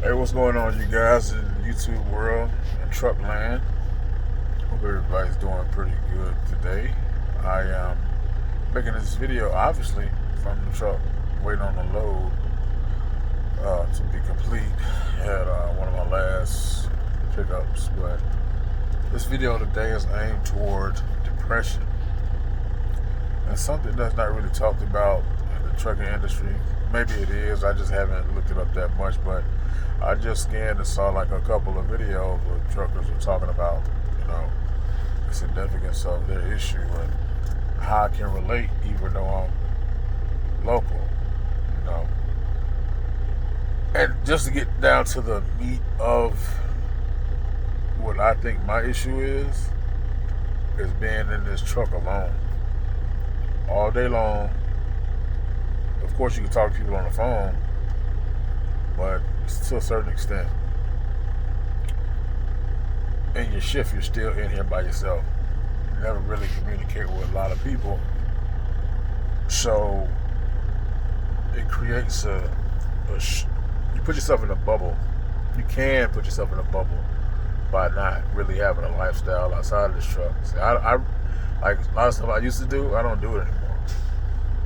Hey, what's going on, you guys in YouTube world and truck land? Hope everybody's doing pretty good today. I am making this video, obviously, from the truck, waiting on the load to be complete. Had one of my last pickups, but this video today is aimed toward depression. And something that's not really talked about in the trucking industry. Maybe it is, I just haven't looked it up that much, but I just scanned and saw like a couple of videos where truckers were talking about, the significance of their issue and how I can relate even though I'm local, you know. And just to get down to the meat of what I think my issue is being in this truck alone. All day long. Of course you can talk to people on the phone, but to a certain extent. In your shift, you're still in here by yourself. You never really communicate with a lot of people. So it creates you put yourself in a bubble. You can put yourself in a bubble by not really having a lifestyle outside of this truck. See, I like a lot of stuff I used to do, I don't do it anymore.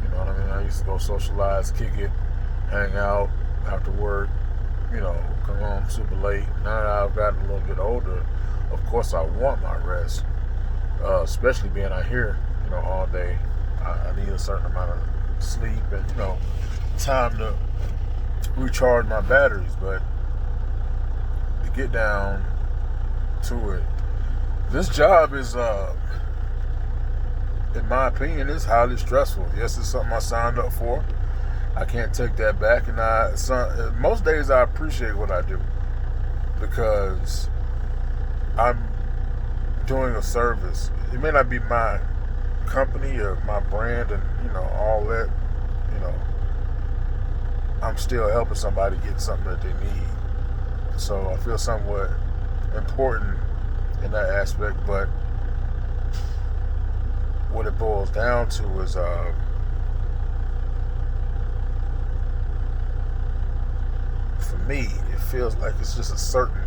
You know what I mean? I used to go socialize, kick it, hang out after work, come home super late. Now that I've gotten a little bit older, of course I want my rest, especially being out here, all day. I need a certain amount of sleep and, time to recharge my batteries. But to get down to it, this job is, in my opinion, is highly stressful. Yes, it's something I signed up for. I can't take that back, and most days I appreciate what I do because I'm doing a service. It may not be my company or my brand and, all that, I'm still helping somebody get something that they need. So I feel somewhat important in that aspect, but what it boils down to is for me, it feels like it's just a certain,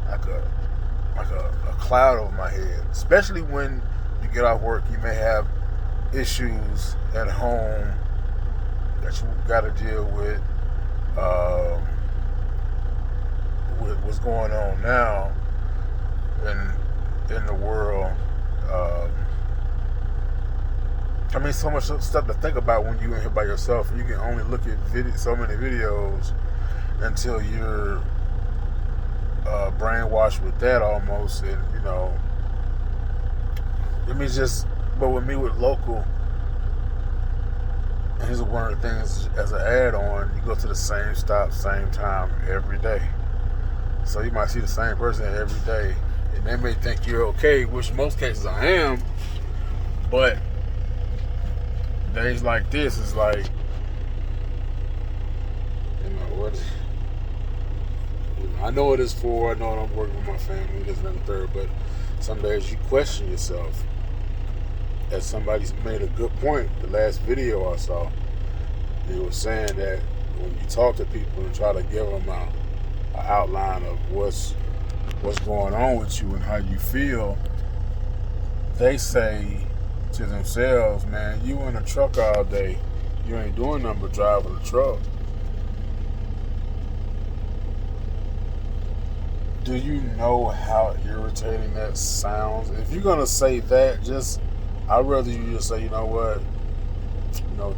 like a cloud over my head. Especially when you get off work, you may have issues at home that you got to deal with what's going on now in the world. So much stuff to think about when you're in here by yourself. You can only look at so many videos until you're brainwashed with that almost, and but with me with local, and here's one of the things as an add-on, you go to the same stop, same time every day. So you might see the same person every day, and they may think you're okay, which in most cases I am, but days like this is like, what? I know what it's for. I know I'm working with my family, this and that and third, but some days you question yourself. As somebody's made a good point, the last video I saw, he was saying that when you talk to people and try to give them an outline of what's going on with you and how you feel, they say to themselves, man, you in a truck all day, you ain't doing nothing but driving a truck. Do you know how irritating that sounds? If you're gonna say that, I'd rather you just say, you know what,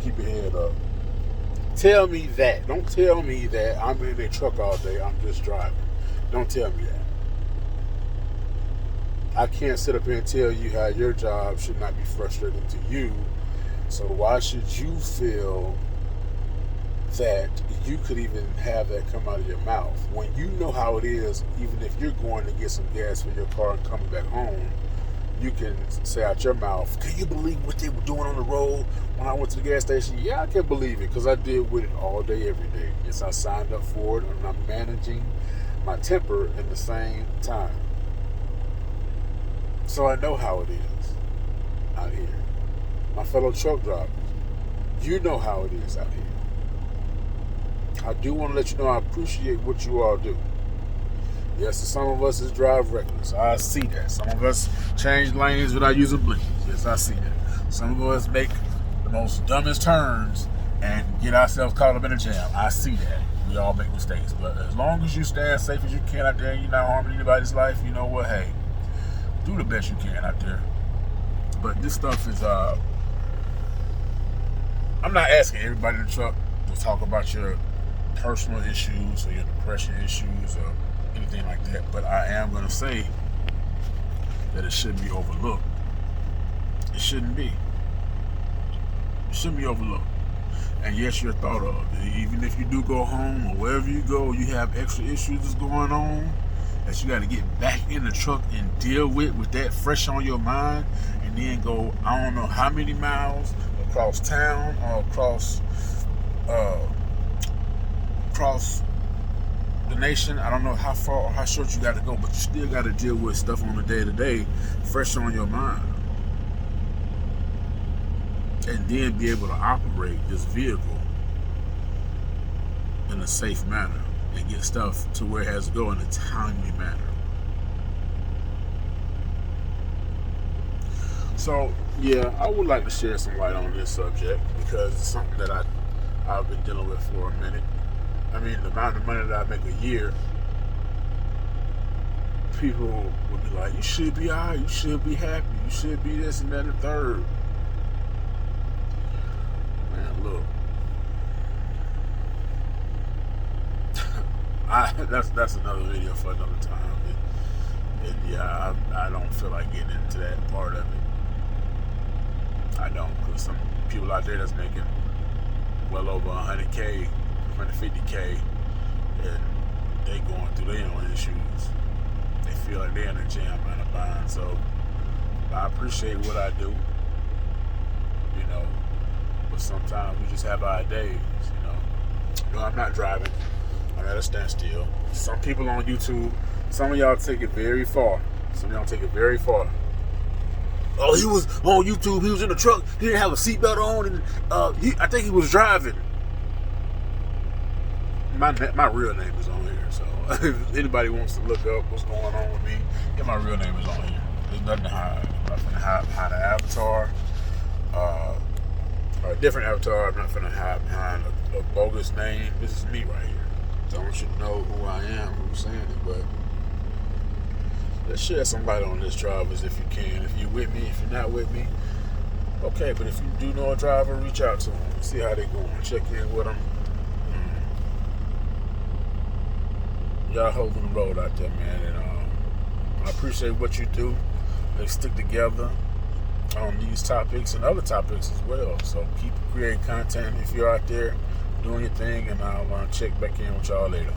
keep your head up. Tell me that. Don't tell me that I'm in a truck all day, I'm just driving. Don't tell me that. I can't sit up here and tell you how your job should not be frustrating to you. So why should you feel that you could even have that come out of your mouth when you know how it is? Even if you're going to get some gas for your car and coming back home, you can say out your mouth, can you believe what they were doing on the road when I went to the gas station? Yeah, I can believe it because I deal with it all day, every day. Yes, I signed up for it, and I'm managing my temper at the same time. So I know how it is out here. My fellow truck drivers, you know how it is out here. I do want to let you know I appreciate what you all do. Yes, some of us is drive reckless. I see that. Some of us change lanes without using blinkers. Yes, I see that. Some of us make the most dumbest turns and get ourselves caught up in a jam. I see that. We all make mistakes. But as long as you stay as safe as you can out there and you're not harming anybody's life, you know what? Hey, do the best you can out there. But this stuff is, I'm not asking everybody in the truck to talk about your personal issues or your depression issues or anything like that, but I am going to say that it shouldn't be overlooked. It shouldn't be. It shouldn't be overlooked. And yes, you're thought of. Even if you do go home or wherever you go, you have extra issues that's going on that you got to get back in the truck and deal with that fresh on your mind, and then go, I don't know how many miles across town or across the nation. I don't know how far or how short you got to go, but you still got to deal with stuff on a day-to-day fresh on your mind, and then be able to operate this vehicle in a safe manner and get stuff to where it has to go in a timely manner. So yeah, I would like to shed some light on this subject because it's something that I've been dealing with for a minute. I mean, the amount of money that I make a year, people would be like, you should be all right, you should be happy, you should be this and that and the third. Man, look. That's another video for another time. And yeah, I don't feel like getting into that part of it. I don't, because some people out there that's making well over 100K, 150K, and they going through their own issues. They feel like they're in a jam and a bind. So I appreciate what I do, you know, but sometimes we just have our days, you know. No, I'm not driving. I'm at a standstill. Some people on YouTube, some of y'all take it very far. Some of y'all take it very far. Oh, he was on YouTube. He was in the truck. He didn't have a seatbelt on, and I think he was driving. My real name is on here, so if anybody wants to look up what's going on with me, yeah, my real name is on here. There's nothing to hide. I'm not going to hide behind an avatar, or a different avatar. I'm not going to hide behind a bogus name. This is me right here. So I want you to know who I am, who's saying it, but let's shed some light on this, drivers, if you can. If you're with me, if you're not with me, okay, but if you do know a driver, reach out to them, see how they going, check in with them. Y'all holding the road out there, man, and I appreciate what you do. They stick together on these topics and other topics as well, so keep creating content if you're out there doing your thing, and I'll check back in with y'all later.